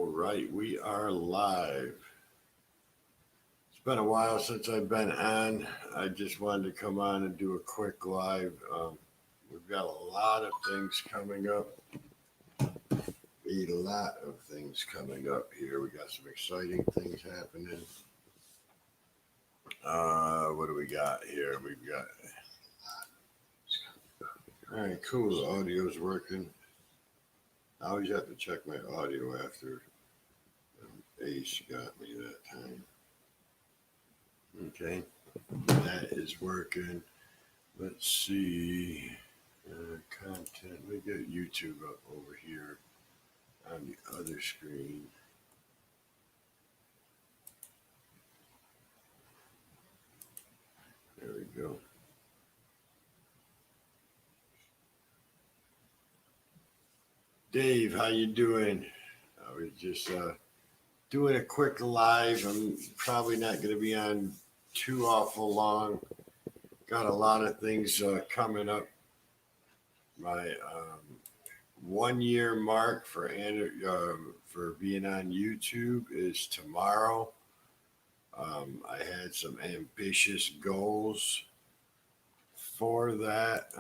right, we are live. It's been a while since I've been on. I just wanted to come on and do a quick live. We've got a lot of things coming up. A lot of things coming up here. We got some exciting things happening. What do we got here? We've got. All right, cool. The audio's working. I always have to check my audio after Ace got me that time. Okay, that is working. Let's see. Content. We get YouTube up over here on the other screen. There we go. Dave, how you doing? I was just doing a quick live. I'm probably not going to be on too awful long. Got a lot of things coming up. My 1 year mark for being on YouTube is tomorrow. I had some ambitious goals for that.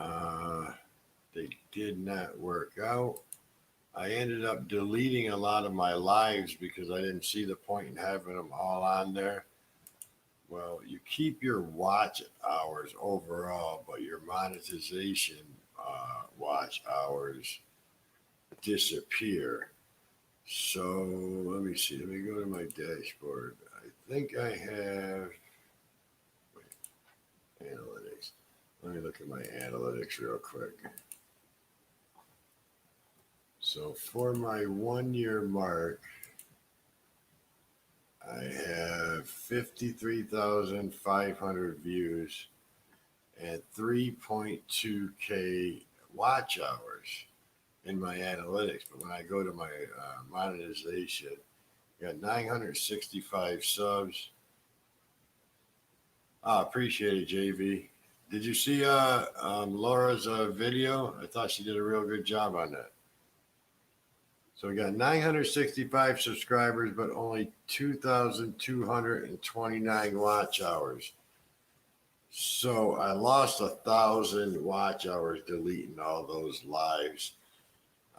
They did not work out. I ended up deleting a lot of my lives because I didn't see the point in having them all on there. Well, you keep your watch hours overall, but your monetization watch hours disappear. So let me see. Let me go to my dashboard. I think I have analytics. Let me look at my analytics real quick. So for my 1 year mark, I have 53,500 views and 3.2K watch hours in my analytics. But when I go to my monetization, I got 965 subs. Appreciate it, JV. Did you see Laura's video? I thought she did a real good job on that. So we got 965 subscribers, but only 2,229 watch hours. So I lost 1,000 watch hours deleting all those lives.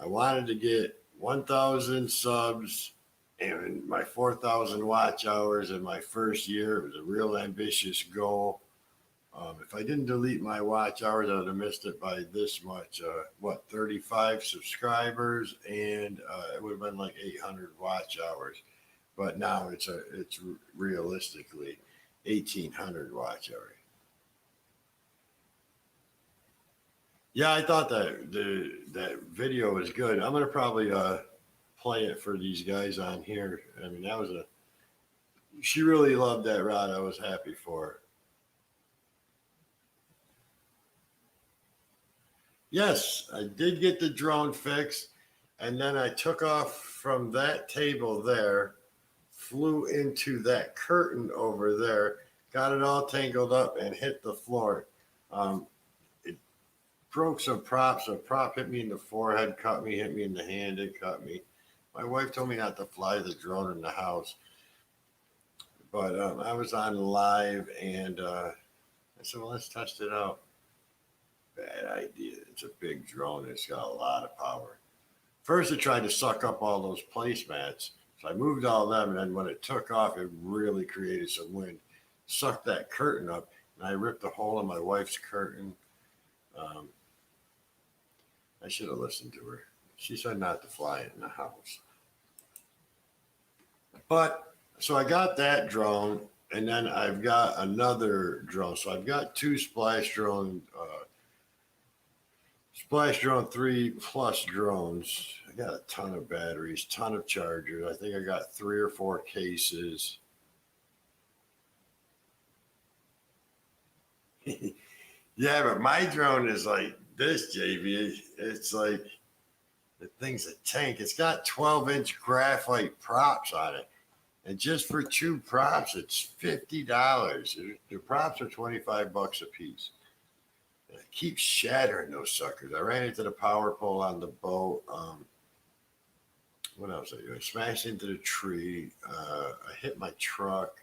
I wanted to get 1,000 subs and my 4,000 watch hours in my first year. It was a real ambitious goal. If I didn't delete my watch hours, I would have missed it by this much. 35 subscribers, and it would have been like 800 watch hours. But now it's realistically 1,800 watch hours. Yeah, I thought that video was good. I'm gonna probably play it for these guys on here. I mean, she really loved that rod. I was happy for her. Yes, I did get the drone fixed, and then I took off from that table there, flew into that curtain over there, got it all tangled up, and hit the floor. It broke some props. A prop hit me in the forehead, cut me, hit me in the hand, it cut me. My wife told me not to fly the drone in the house, but I was on live, and I said, well, let's test it out. Bad idea. It's a big drone. It's got a lot of power. First, it tried to suck up all those placemats. So I moved all of them, and then when it took off, it really created some wind. Sucked that curtain up, and I ripped a hole in my wife's curtain. I should have listened to her. She said not to fly it in the house. But, so I got that drone, and then I've got another drone. So I've got two Splash Drone 3 Plus drones. I got a ton of batteries, ton of chargers. I think I got 3 or 4 cases. Yeah, but my drone is like this, JV. It's like the thing's a tank. It's got 12-inch graphite props on it. And just for 2 props, it's $50. The props are $25 a piece. I keep shattering those suckers. I ran into the power pole on the boat. what else I do? I smashed into the tree. I hit my truck.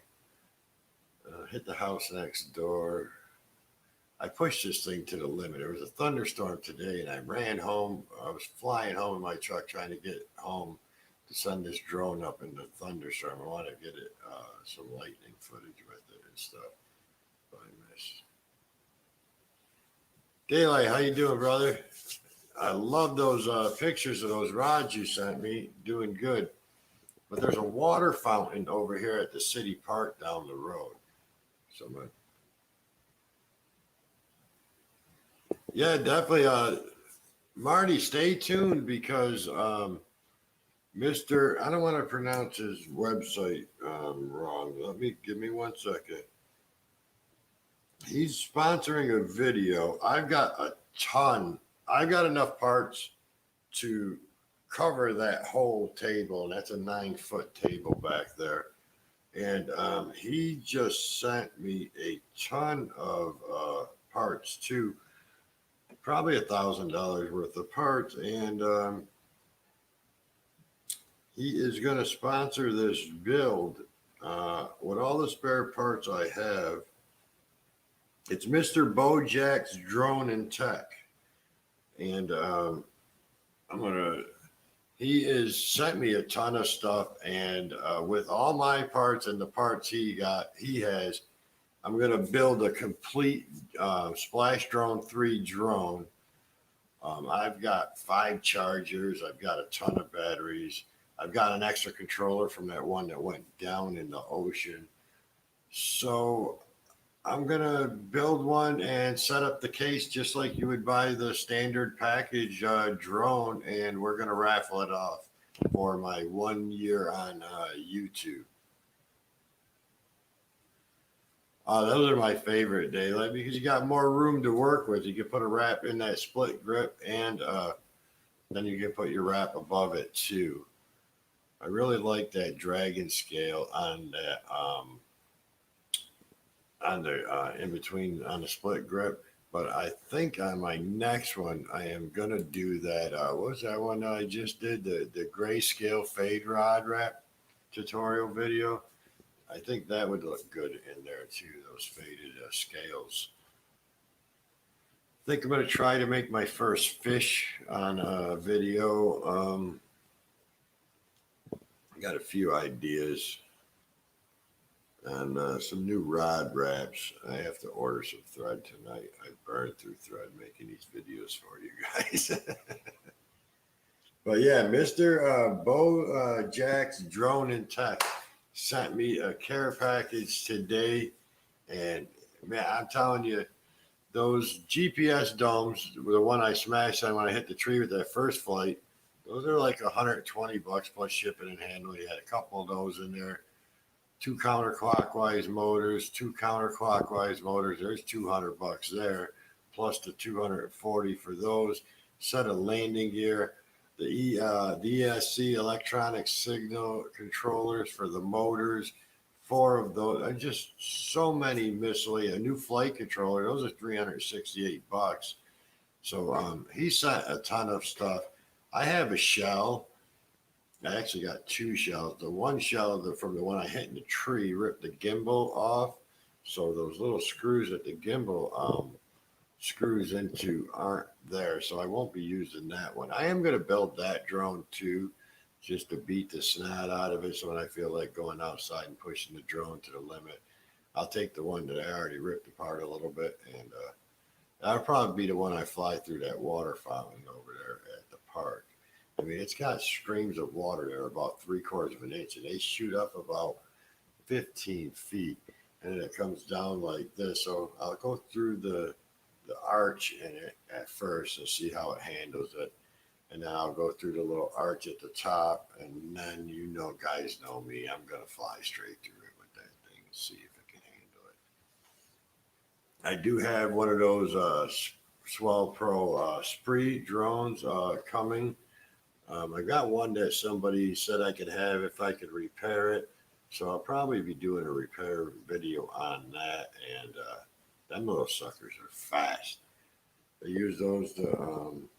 Hit the house next door. I pushed this thing to the limit. There was a thunderstorm today, and I ran home. I was flying home in my truck trying to get home to send this drone up in the thunderstorm. I want to get it some lightning footage with it and stuff. But I missed. Daylight, how you doing, brother? I love those pictures of those rods you sent me. Doing good. But there's a water fountain over here at the city park down the road. So yeah, definitely. Marty, stay tuned because Mr. I don't want to pronounce his website wrong. Give me 1 second. He's sponsoring a video. I've got a ton. I've got enough parts to cover that whole table, and that's a 9-foot table back there. And he just sent me a ton of parts too, probably $1,000 worth of parts, and he is going to sponsor this build with all the spare parts I have. It's Mr. Bojack's Drone and Tech, and he has sent me a ton of stuff, and with all my parts and the parts he has, I'm going to build a complete Splash Drone 3 drone. I've got 5 chargers. I've got a ton of batteries. I've got an extra controller from that one that went down in the ocean. So I'm going to build one and set up the case just like you would buy the standard package drone, and we're going to raffle it off for my 1 year on YouTube. Those are my favorite, Daylight, because you got more room to work with. You can put a wrap in that split grip, and then you can put your wrap above it too. I really like that dragon scale on that on the in between on the split grip. But I think on my next one, I am gonna do that. What was that one I just did? The grayscale fade rod wrap tutorial video. I think that would look good in there too. Those faded scales. I think I'm gonna try to make my first fish on a video. I got a few ideas and some new rod wraps. I have to order some thread tonight. I burned through thread making these videos for you guys. But yeah, Mr. Bo Jack's Drone and Tech sent me a care package today. And man, I'm telling you, those GPS domes, the one I smashed on when I hit the tree with that first flight, those are like $120 plus shipping and handling. You had a couple of those in there. 2 counterclockwise motors, 2 counterclockwise motors. There's $200 there, plus the 240 for those. Set of landing gear, the ESC electronic signal controllers for the motors, 4 of those. Just so many miscellaneous. A new flight controller. Those are $368. So he sent a ton of stuff. I have a shell. I actually got 2 shells. The one shell from the one I hit in the tree ripped the gimbal off. So those little screws that the gimbal screws into aren't there. So I won't be using that one. I am going to build that drone too, just to beat the snot out of it. So when I feel like going outside and pushing the drone to the limit, I'll take the one that I already ripped apart a little bit. And that'll probably be the one I fly through that water fountain over there at the park. I mean, it's got streams of water there about 3/4 of an inch, and they shoot up about 15 feet, and then it comes down like this. So I'll go through the arch in it at first and see how it handles it, and then I'll go through the little arch at the top, and then guys know me, I'm gonna fly straight through it with that thing and see if it can handle it. I do have one of those Swell Pro Spree drones coming. I got one that somebody said I could have if I could repair it. So I'll probably be doing a repair video on that. And them little suckers are fast. They use those to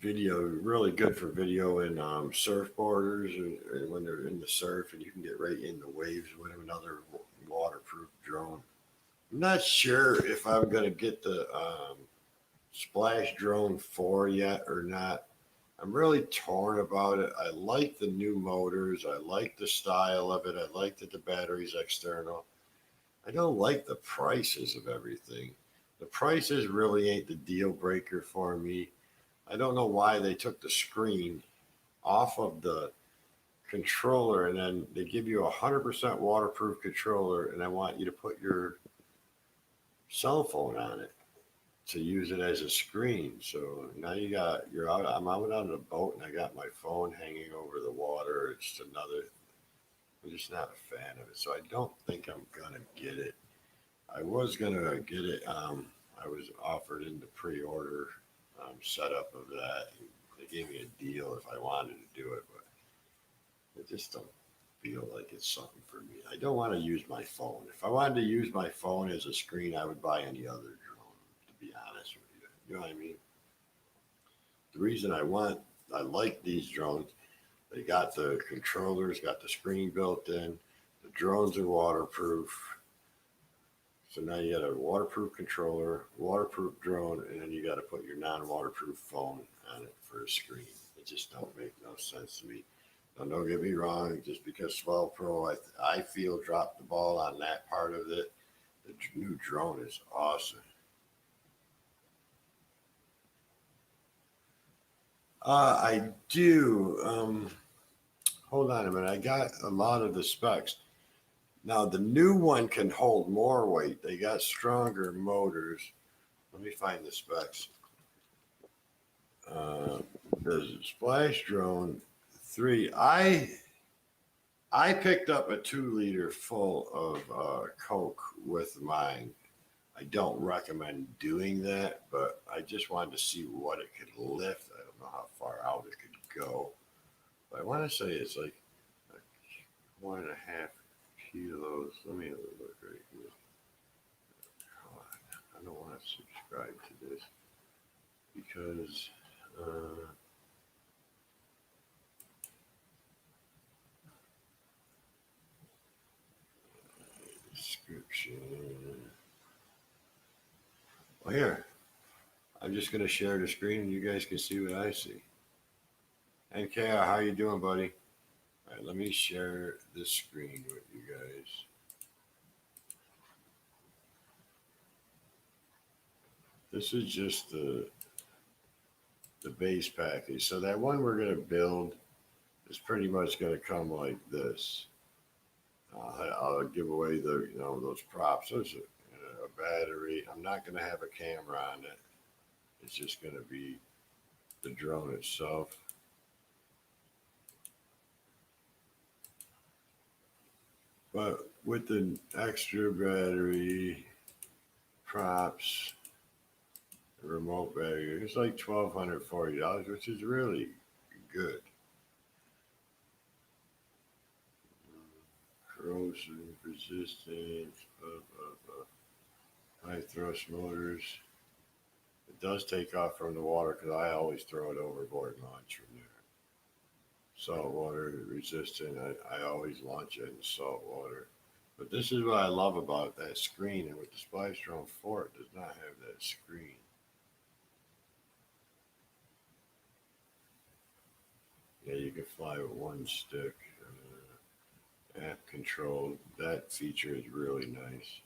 video, really good for video and surfboarders and when they're in the surf and you can get right in the waves with them. Another waterproof drone. I'm not sure if I'm gonna get the Splash Drone 4 yet or not. I'm really torn about it. I like the new motors. I like the style of it. I like that the battery's external. I don't like the prices of everything. The prices really ain't the deal breaker for me. I don't know why they took the screen off of the controller and then they give you a 100% waterproof controller and I want you to put your cell phone on it to use it as a screen. So now you're out. I'm out on the boat and I got my phone hanging over the water. It's another. I'm just not a fan of it. So I don't think I'm gonna get it. I was gonna get it. I was offered in the pre-order setup of that. They gave me a deal if I wanted to do it, but I just don't feel like it's something for me. I don't want to use my phone. If I wanted to use my phone as a screen, I would buy any other drone. To be honest with you, you know what I mean. The reason I like these drones. They got the controllers, got the screen built in. The drones are waterproof. So now you got a waterproof controller, waterproof drone, and then you got to put your non-waterproof phone on it for a screen. It just don't make no sense to me. Now, don't get me wrong. Just because Swell Pro, I feel dropped the ball on that part of it. The new drone is awesome. I do. Hold on a minute. I got a lot of the specs. Now the new one can hold more weight. They got stronger motors. Let me find the specs. Uh, the Splash Drone 3. I picked up a 2 liter full of Coke with mine. I don't recommend doing that, but I just wanted to see what it could lift. I don't know how far out it could go, but I want to say it's like 1.5 kilos. Let me have a look right here. I don't want to subscribe to this because description. Well, here, I'm just going to share the screen and you guys can see what I see. NKR, how you doing, buddy? All right, let me share this screen with you guys. This is just the base package. So that one we're going to build is pretty much going to come like this. I'll give away those props. There's a battery. I'm not going to have a camera on it. It's just going to be the drone itself. But with the extra battery, props, remote battery, it's like $1,240, which is really good. Corrosion resistance, high thrust motors. It does take off from the water because I always throw it overboard and launch from there. Salt water resistant. I always launch it in salt water. But this is what I love about that screen. And with the Splash Drone 4, it does not have that screen. Yeah, you can fly with one stick. App controlled. That feature is really nice.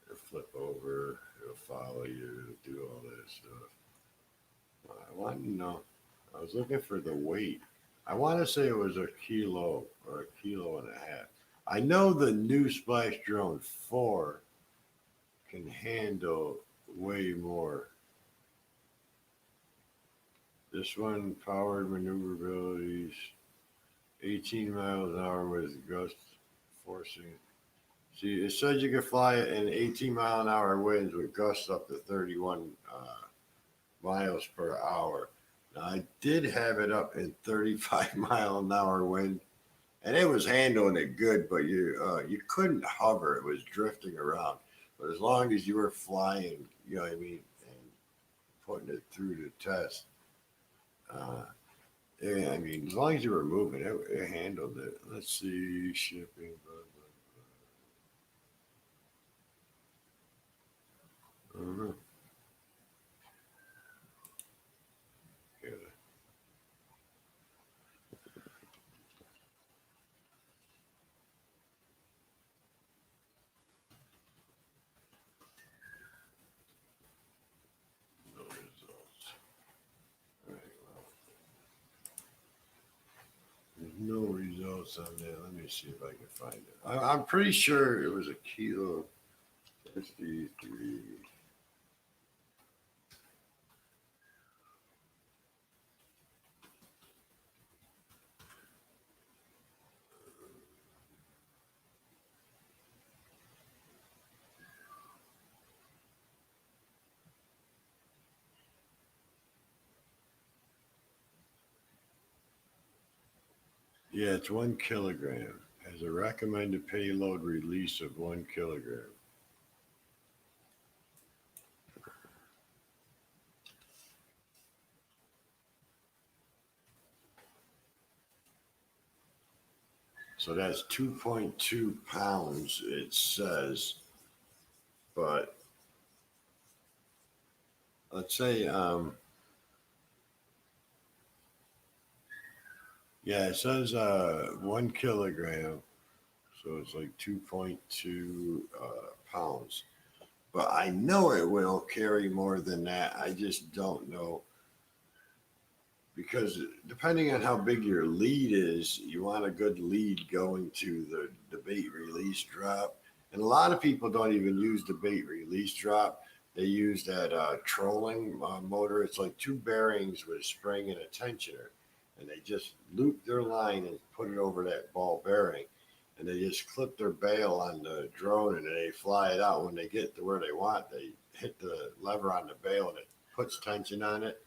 It'll flip over. It'll follow you. It'll do all that stuff. I want to know. I was looking for the weight. I want to say it was a kilo or a kilo and a half. I know the new Splash Drone 4 can handle way more. This one, powered maneuverabilities, 18 miles an hour with gust forcing. See, it says you can fly it in 18-mile-an-hour winds with gusts up to 31 miles per hour. Now, I did have it up in 35-mile-an-hour wind, and it was handling it good, but you couldn't hover. It was drifting around. But as long as you were flying, you know what I mean, and putting it through the test, Uh, yeah, I mean, as long as you were moving, it handled it. Let's see, shipping. Blah, blah, blah. Yeah, no results. All right, well, there's no results on that. Let me see if I can find it. I'm pretty sure it was a kilo 53. Yeah, it's 1 kilogram. Has a recommended payload release of 1 kilogram. So that's 2.2 pounds, it says. But let's say, yeah, it says 1 kilogram. So it's like 2.2 pounds. But I know it will carry more than that. I just don't know because depending on how big your lead is, you want a good lead going to the bait release drop. And a lot of people don't even use the bait release drop. They use that trolling motor. It's like two bearings with a spring and a tensioner. And they just loop their line and put it over that ball bearing. And they just clip their bail on the drone and they fly it out. When they get to where they want, they hit the lever on the bail and it puts tension on it.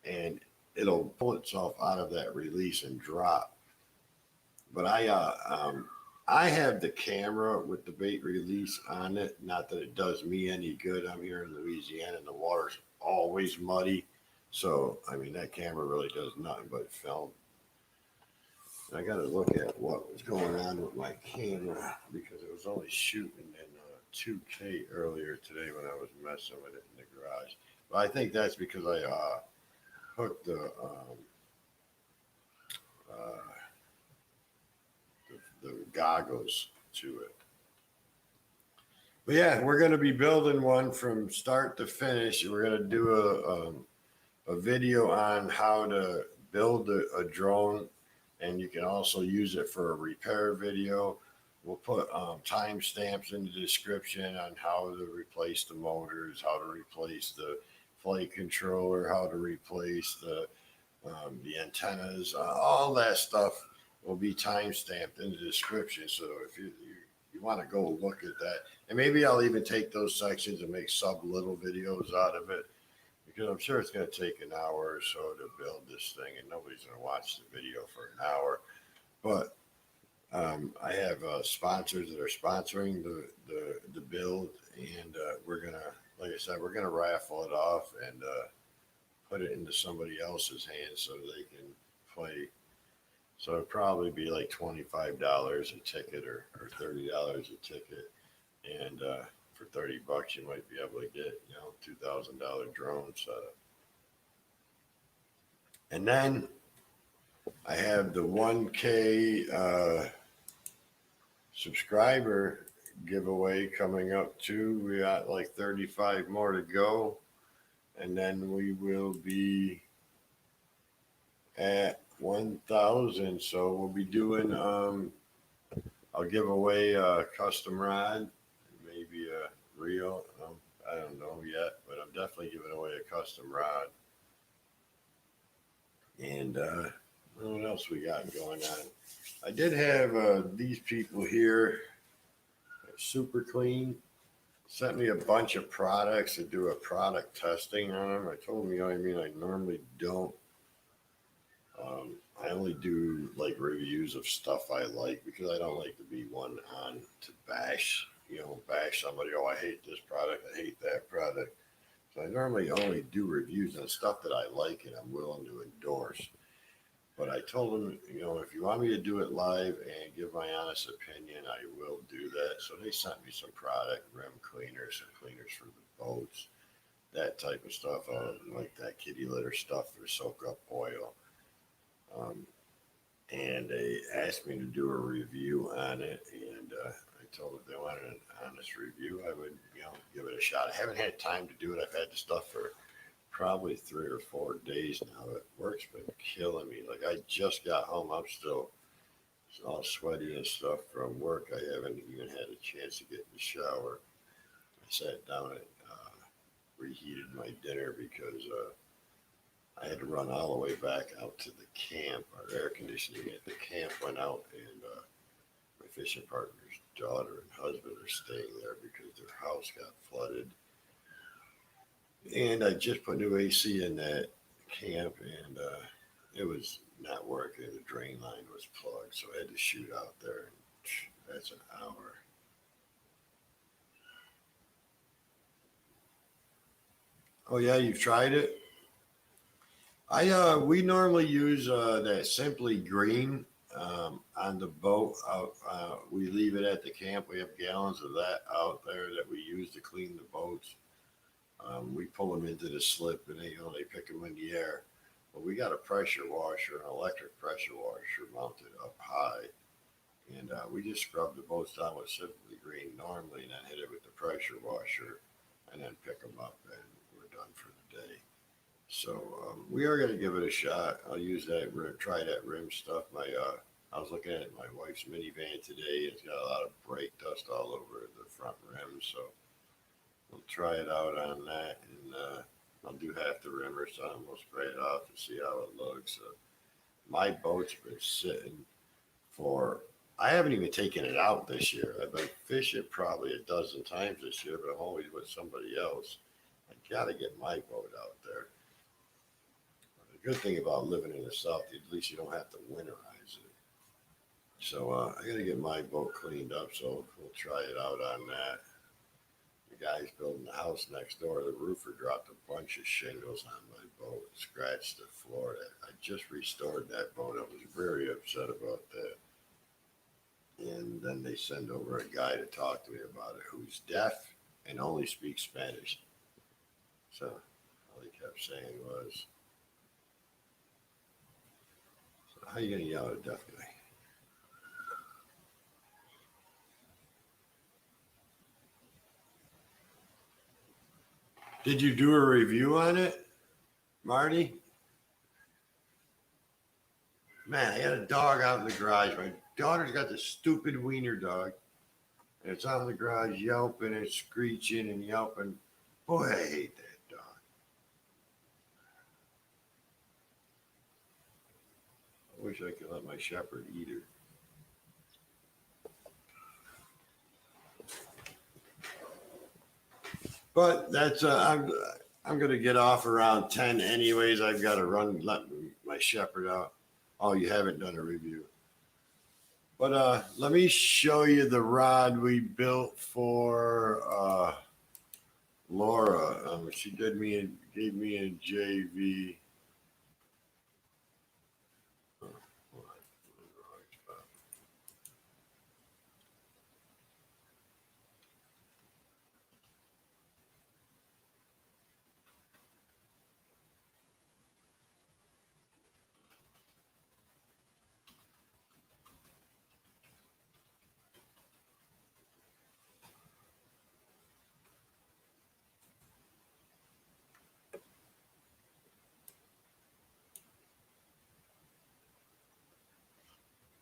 And it'll pull itself out of that release and drop. But I have the camera with the bait release on it. Not that it does me any good. I'm here in Louisiana and the water's always muddy. So I mean that camera really does nothing but film. And I got to look at what was going on with my camera because it was only shooting in 2K earlier today when I was messing with it in the garage. But I think that's because I hooked uh, the goggles to it. But yeah, we're going to be building one from start to finish. We're going to do a video on how to build a drone, and you can also use it for a repair video. We'll put timestamps in the description on how to replace the motors, how to replace the flight controller, how to replace the antennas, all that stuff will be time stamped in the description. So if you want to go look at that, and maybe I'll even take those sections and make sub little videos out of it because I'm sure it's going to take an hour or so to build this thing, and nobody's going to watch the video for an hour. But I have sponsors that are sponsoring the build, and we're gonna, like I said, we're gonna raffle it off and put it into somebody else's hands so they can play. So it'd probably be like $25 a ticket or $30 a ticket, and for $30 you might be able to get $2,000 drone setup. And then I have the 1K subscriber giveaway coming up too. We got like 35 more to go, and then we will be at 1,000. So we'll be doing I'll give away a custom rod, maybe a reel. I don't know yet, but I'm definitely giving away a custom rod. And what else we got going on? I did have these people here, Super Clean, sent me a bunch of products to do a product testing on them. I told them, I mean, I normally don't. I only do like reviews of stuff I like because I don't like to be one to bash, bash somebody. Oh, I hate this product. I hate that product. So I normally only do reviews on stuff that I like and I'm willing to endorse. But I told them, if you want me to do it live and give my honest opinion, I will do that. So they sent me some product, rim cleaners, some cleaners for the boats, that type of stuff, like that kitty litter stuff for soak up oil. Um, and they asked me to do a review on it, and I told them if they wanted an honest review, I would, give it a shot. I haven't had time to do it. I've had the stuff for probably 3 or 4 days now. Work's been killing me. Like I just got home, I'm still all sweaty and stuff from work. I haven't even had a chance to get in the shower. I sat down and reheated my dinner because I had to run all the way back out to the camp. Our air conditioning at the camp went out, and my fishing partner's daughter and husband are staying there because their house got flooded. And I just put new AC in that camp, and it was not working. The drain line was plugged, so I had to shoot out there. And that's an hour. Oh yeah, you've tried it? We normally use that Simply Green on the boat. We leave it at the camp. We have gallons of that out there that we use to clean the boats. We pull them into the slip, and they pick them in the air. But we got a pressure washer, an electric pressure washer mounted up high, and we just scrub the boats down with Simply Green normally, and then hit it with the pressure washer, and then pick them up, and we're done for the day. So we are going to give it a shot. I'll use that, try that rim stuff. I was looking at my wife's minivan today. It's got a lot of brake dust all over the front rim, so we'll try it out on that, and I'll do half the rim or something. We'll spray it off and see how it looks. My boat's been sitting for. I haven't even taken it out this year. I've been fishing probably a dozen times this year, but I'm always with somebody else. I got to get my boat out there. The good thing about living in the South, at least you don't have to winterize it. So I got to get my boat cleaned up. So we'll try it out on that. The guy's building the house next door. The roofer dropped a bunch of shingles on my boat and scratched the floor. I just restored that boat. I was very upset about that. And then they send over a guy to talk to me about it who's deaf and only speaks Spanish. So all he kept saying was, so how are you going to yell at a deaf guy? Did you do a review on it, Marty? Man, I got a dog out in the garage. My daughter's got this stupid wiener dog, and it's out in the garage yelping and screeching and yelping. Boy, I hate that dog. I wish I could let my shepherd eat her. But that's I'm gonna get off around 10 anyways. I've got to let my shepherd out. Oh, you haven't done a review. But let me show you the rod we built for Laura. She gave me a JV. Oh,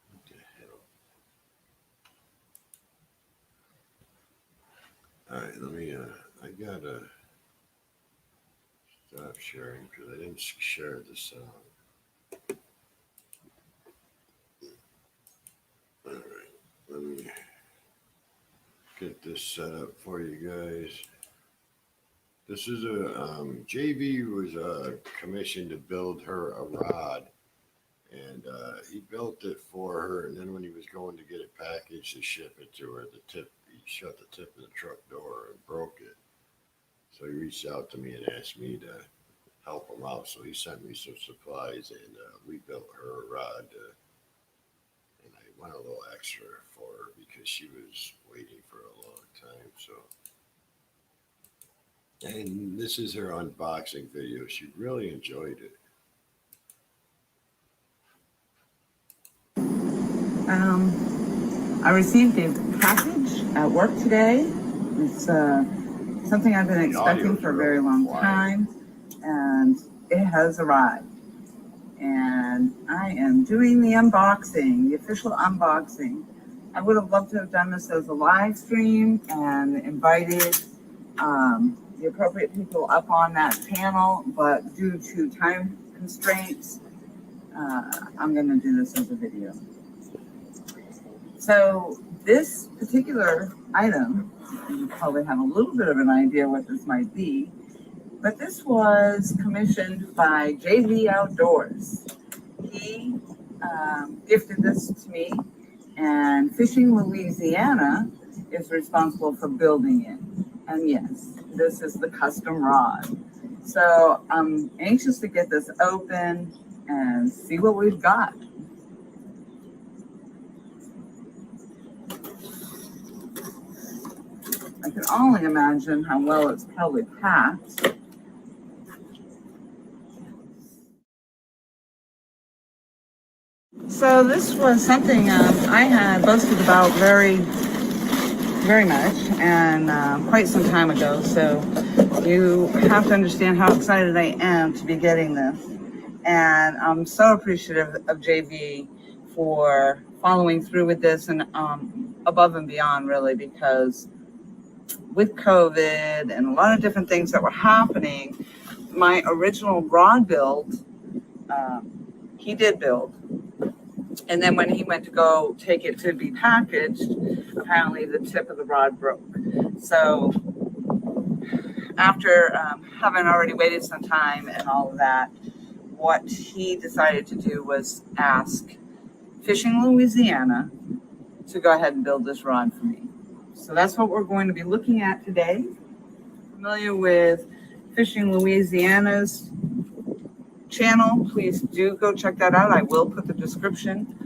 what the hell? All right, let me. I gotta stop sharing because I didn't share the sound. All right, let me get this set up for you guys. This is a JV was commissioned to build her a rod, and he built it for her. And then when he was going to get it packaged to ship it to her, he shut the tip of the truck door and broke it. So he reached out to me and asked me to help him out. So he sent me some supplies, and we built her a rod. And I went a little extra for her because she was waiting for a long time. So, and this is her unboxing video. She really enjoyed it. I received a package at work today. It's something I've been expecting for a very long time, and it has arrived. And I am doing the unboxing, the official unboxing. I would have loved to have done this as a live stream and invited the appropriate people up on that panel, but due to time constraints, I'm going to do this as a video. So this particular item, you probably have a little bit of an idea what this might be, but this was commissioned by JV Outdoors. He gifted this to me, and Fishing Louisiana is responsible for building it. And yes, this is the custom rod. So I'm anxious to get this open and see what we've got. I can only imagine how well it's probably packed. So this was something I had boasted about very much and quite some time ago. So you have to understand how excited I am to be getting this. And I'm so appreciative of JV for following through with this and above and beyond, really, because with COVID and a lot of different things that were happening, my original rod build, he did build. And then when he went to go take it to be packaged, apparently the tip of the rod broke. So after having already waited some time and all of that, what he decided to do was ask Fishing Louisiana to go ahead and build this rod for me. So that's what we're going to be looking at today. Familiar with Fishing Louisiana's channel, please do go check that out. I will put the description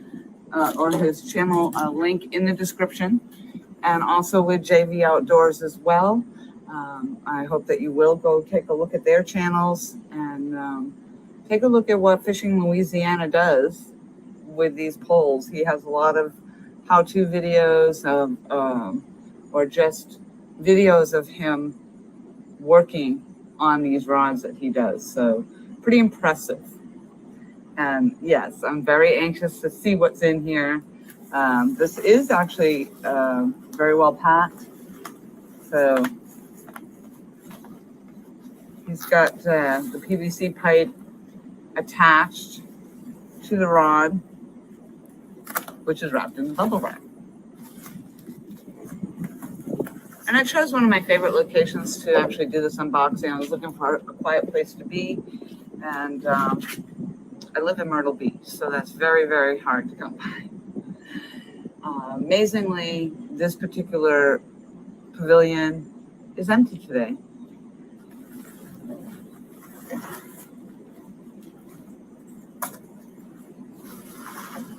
or his channel link in the description, and also with JV Outdoors as well. I hope that you will go take a look at their channels and take a look at what Fishing Louisiana does with these poles. He has a lot of how-to videos of or just videos of him working on these rods that he does. So pretty impressive. And yes, I'm very anxious to see what's in here. This is actually very well packed. So he's got the PVC pipe attached to the rod, which is wrapped in bubble wrap. And I chose one of my favorite locations to actually do this unboxing. I was looking for a quiet place to be, and I live in Myrtle Beach, so that's very, very hard to come by. Amazingly, this particular pavilion is empty today.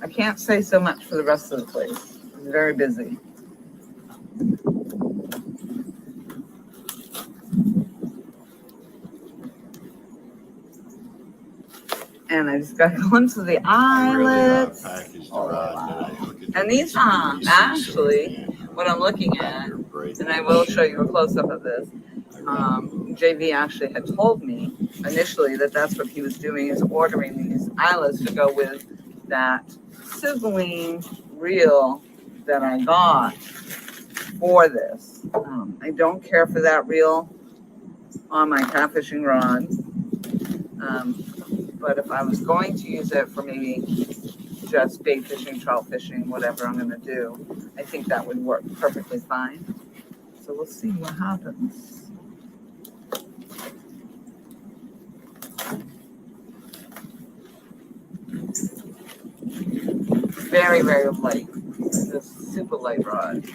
I can't say so much for the rest of the place. It's very busy. And I just got a glimpse of the eyelets. And these actually, what I'm looking at, and I will show you a close-up of this, JV actually had told me initially that that's what he was doing, is ordering these eyelets to go with that sizzling reel that I got for this. I don't care for that reel on my catfishing rod. But if I was going to use it for maybe just bait fishing, trout fishing, whatever I'm going to do, I think that would work perfectly fine. So we'll see what happens. Very, very light. It's a super light rod.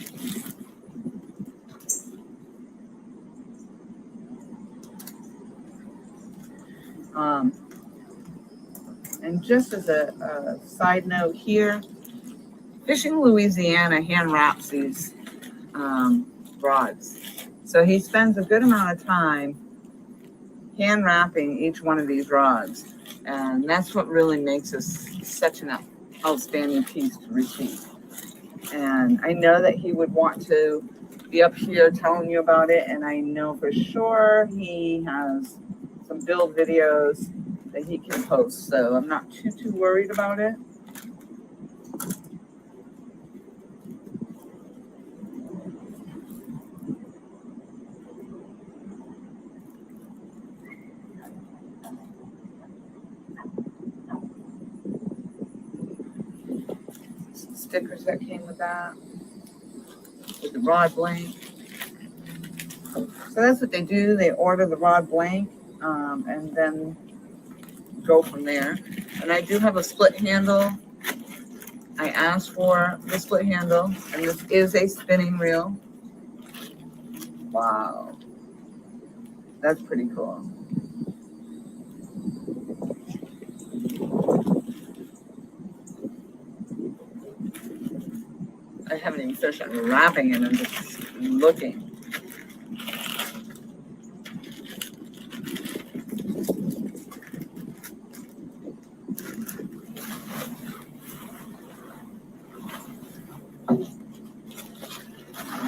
And just as a side note here, Fishing Louisiana hand wraps these rods. So he spends a good amount of time hand wrapping each one of these rods. And that's what really makes this such an outstanding piece to receive. And I know that he would want to be up here telling you about it. And I know for sure he has some build videos that he can post. So I'm not too worried about it. Some stickers that came with that, with the rod blank. So that's what they do. They order the rod blank and then go from there. And I do have a split handle. I asked for the split handle, and this is a spinning reel. Wow. That's pretty cool. I haven't even finished unwrapping it. I'm just looking.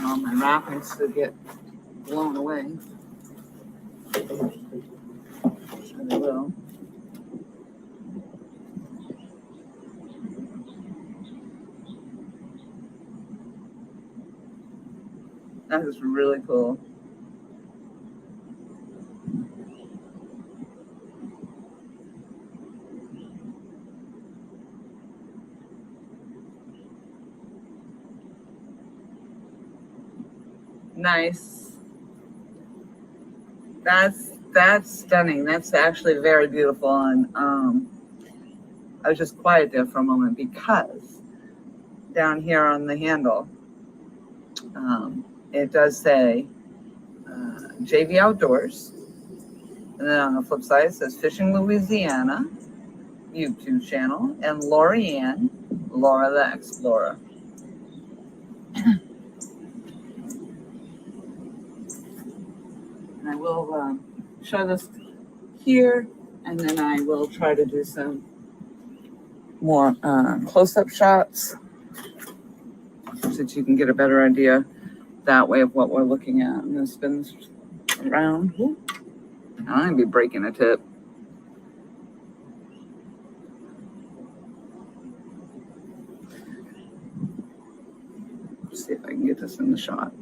All my wrappings to get blown away. Sure they will. That is really cool. Nice. That's stunning. That's actually very beautiful. And I was just quiet there for a moment because down here on the handle, it does say JV Outdoors. And then on the flip side, it says Fishing Louisiana YouTube channel and Lorianne, Laura the Explorer. And I will show this here, and then I will try to do some more close-up shots so that you can get a better idea that way of what we're looking at. I'm going to spin this around. Ooh. I'm going to be breaking a tip. Let's see if I can get this in the shot.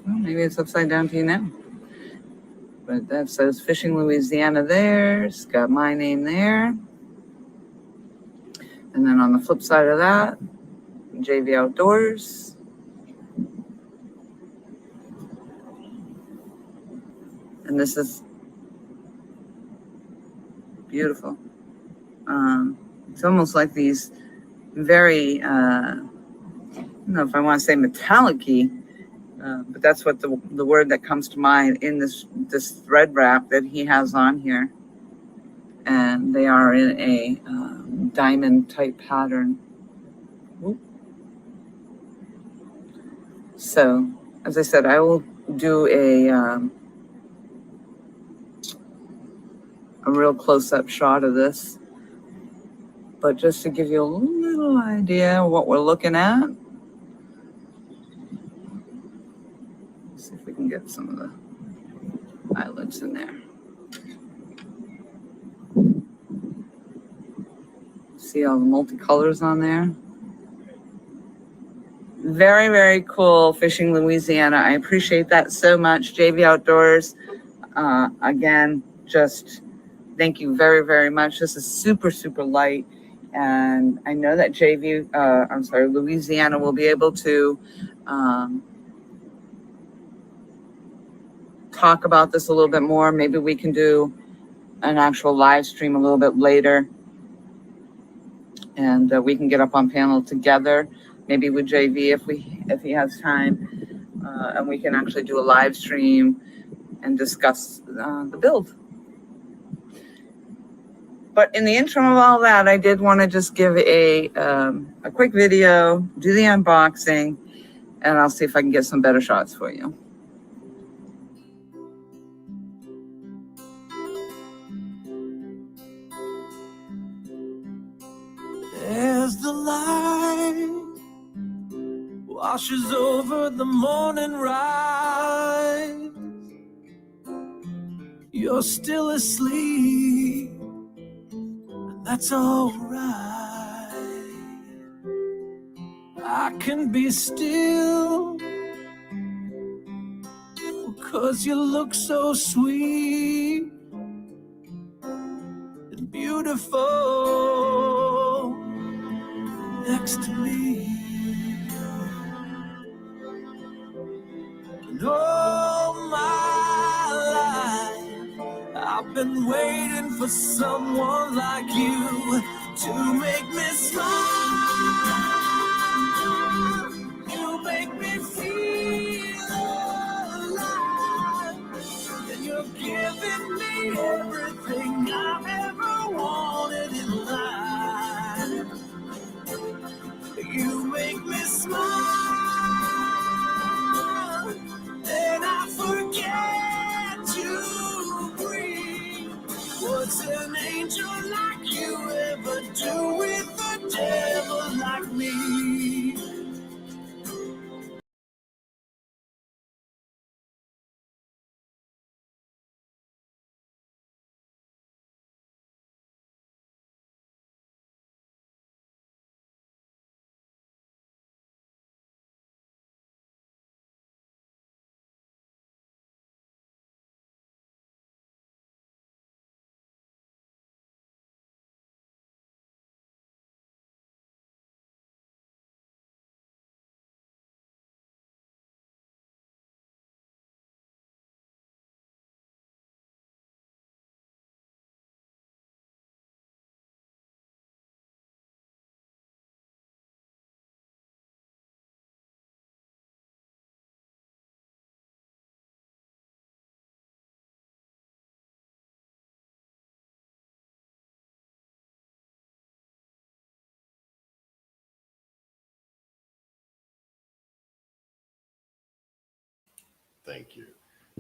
Well, maybe it's upside down to you now. But that says Fishing Louisiana there. It's got my name there. And then on the flip side of that, JV Outdoors. And this is beautiful. It's almost like these very, I don't know if I want to say metallic-y, but that's what the word that comes to mind in this thread wrap that he has on here. And they are in a diamond type pattern. Oop. So, as I said, I will do a real close-up shot of this. But just to give you a little idea of what we're looking at. Let's see if we can get some of the eyelets in there. See all the multicolors on there. Very, very cool Fishing Louisiana. I appreciate that so much. JV Outdoors. Again, just thank you very, very much. This is super, super light. And I know that Louisiana will be able to talk about this a little bit more. Maybe we can do an actual live stream a little bit later. And we can get up on panel together, maybe with JV if he has time. and we can actually do a live stream and discuss the build. But in the interim of all that, I did want to just give a quick video, do the unboxing, and I'll see if I can get some better shots for you. As the light washes over the morning rise, you're still asleep, and that's alright. I can be still, 'cause you look so sweet and beautiful next to me. And all my life I've been waiting for someone like you to make me smile. You make me feel alive, and you're giving me everything I've ever wanted in life. You make me smile, and I forget to breathe. What's an angel like you ever do with a devil like me? Thank you.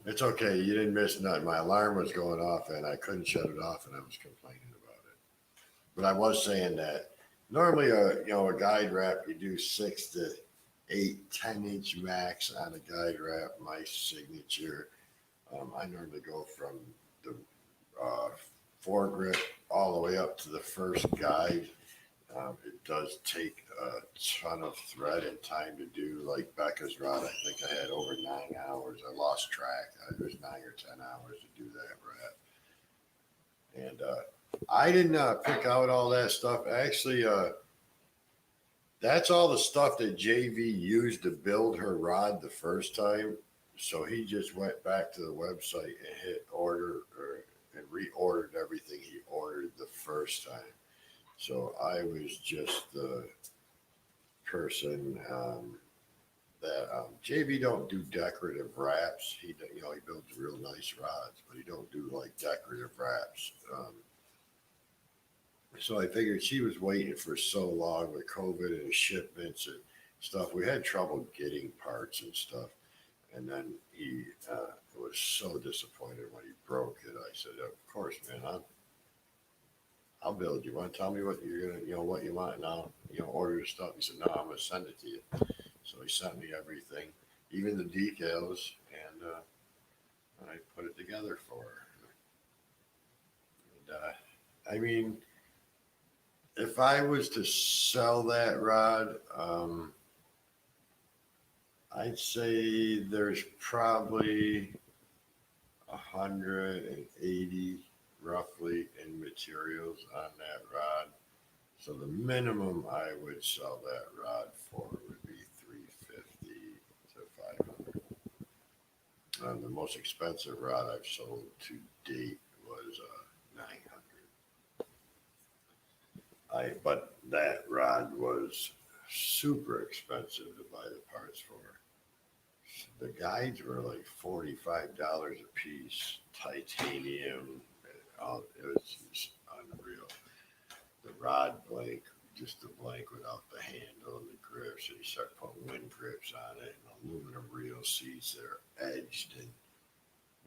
It's okay. You didn't miss nothing. My alarm was going off and I couldn't shut it off and I was complaining about it. But I was saying that normally a guide wrap, you do 6 to 8, 10-inch max on a guide wrap. My signature, I normally go from the foregrip all the way up to the first guide. It does take a ton of thread and time to do. Like Becca's rod, I think I had over 9 hours. I lost track. It was 9 or 10 hours to do that wrap. And I didn't pick out all that stuff. Actually, that's all the stuff that JV used to build her rod the first time. So he just went back to the website and hit order and reordered everything he ordered the first time. So I was just the person that JV don't do decorative wraps. He builds real nice rods, but he don't do like decorative wraps. So I figured she was waiting for so long with COVID and shipments and stuff. We had trouble getting parts and stuff. And then he was so disappointed when he broke it. I said, "Of course, man, I'll build you. Want to tell me what you're gonna, what you want, and I'll, order the stuff." He said, "No, I'm gonna send it to you." So he sent me everything, even the decals, and I put it together for her. And I mean, if I was to sell that rod, I'd say there's probably 180 roughly in materials on that rod. So the minimum I would sell that rod for would be 350 to 500. The most expensive rod I've sold to date was 900. But that rod was super expensive to buy the parts for. The guides were like $45 a piece, titanium. It was just unreal. The rod blank, just the blank without the handle and the grips, and you start putting wind grips on it, and aluminum reel seats that are edged, and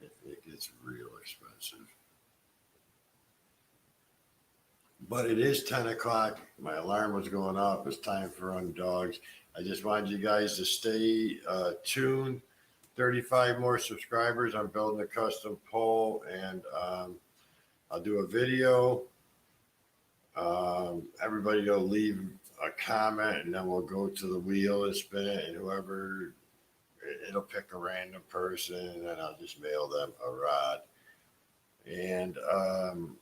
it gets real expensive. But it is 10 o'clock. My alarm was going off. It's time for Run Dogs. I just wanted you guys to stay tuned. 35 more subscribers. I'm building a custom pole, and I'll do a video. Everybody will leave a comment, and then we'll go to the wheel and spin it, and whoever, it'll pick a random person, and then I'll just mail them a rod. And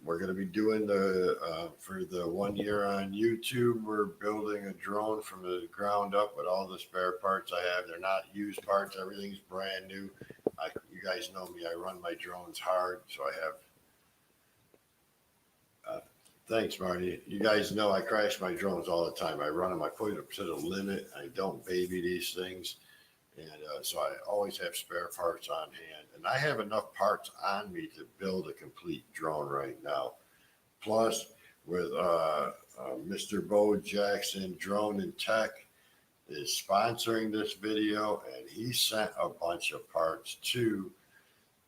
we're going to be doing for the 1 year on YouTube, we're building a drone from the ground up with all the spare parts I have. They're not used parts. Everything's brand new. You guys know me. I run my drones hard. So I have, thanks, Marty. You guys know I crash my drones all the time. I run them. I put them to the limit. I don't baby these things. And so I always have spare parts on hand. And I have enough parts on me to build a complete drone right now. Plus, with Mr. Bo Jackson Drone and Tech is sponsoring this video, and he sent a bunch of parts too.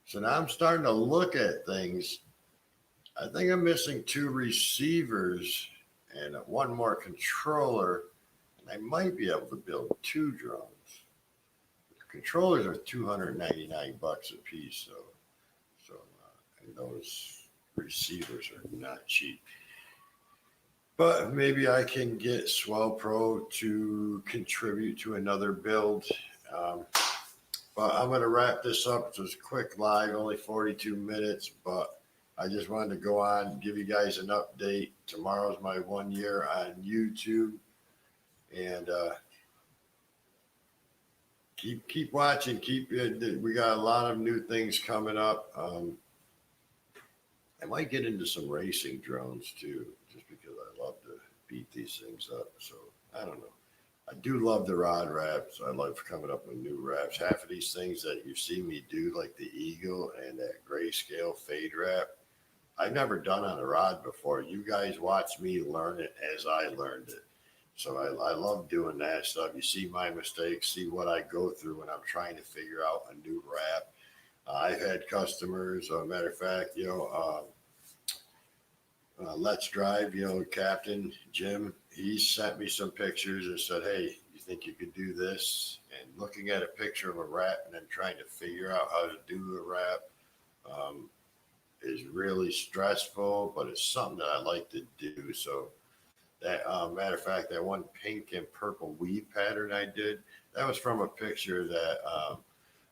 So now I'm starting to look at things. I think I'm missing 2 receivers and 1 more controller. And I might be able to build 2 drones. Controllers are $299 a piece, so and those receivers are not cheap. But maybe I can get Swell Pro to contribute to another build. But I'm going to wrap this up. It was a quick live, only 42 minutes, but I just wanted to go on, give you guys an update. Tomorrow's my 1 year on YouTube, and keep watching. We got a lot of new things coming up. I might get into some racing drones too, just because I love to beat these things up. So I don't know. I do love the rod wraps. I love coming up with new wraps. Half of these things that you see me do, like the Eagle and that grayscale fade wrap, I've never done on a rod before. You guys watch me learn it as I learned it. So I love doing that stuff. You see my mistakes, see what I go through when I'm trying to figure out a new wrap. I've had customers, matter of fact, Let's Drive, Captain Jim, he sent me some pictures and said, hey, you think you could do this? And looking at a picture of a wrap and then trying to figure out how to do a wrap is really stressful, but it's something that I like to do. So that, matter of fact, that one pink and purple weave pattern I did, that was from a picture that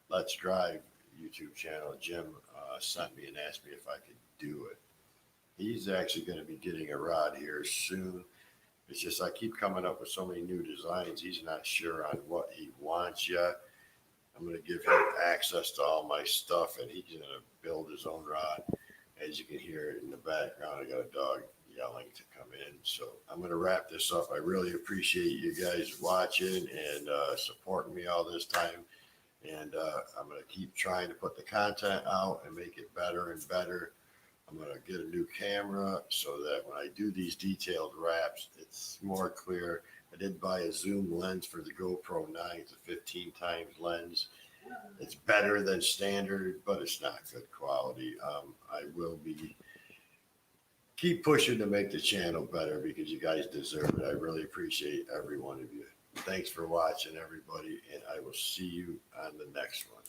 Let's Drive YouTube channel, Jim sent me and asked me if I could do it. He's actually going to be getting a rod here soon. It's just I keep coming up with so many new designs. He's not sure on what he wants yet. I'm going to give him access to all my stuff, and he's going to build his own rod. As you can hear in the background, I got a dog yelling to come in. So I'm going to wrap this up. I really appreciate you guys watching and supporting me all this time. And I'm going to keep trying to put the content out and make it better and better. I'm going to get a new camera so that when I do these detailed wraps, it's more clear. I did buy a zoom lens for the GoPro 9. It's a 15 times lens. It's better than standard, but it's not good quality. I will keep pushing to make the channel better because you guys deserve it. I really appreciate every one of you. Thanks for watching, everybody, and I will see you on the next one.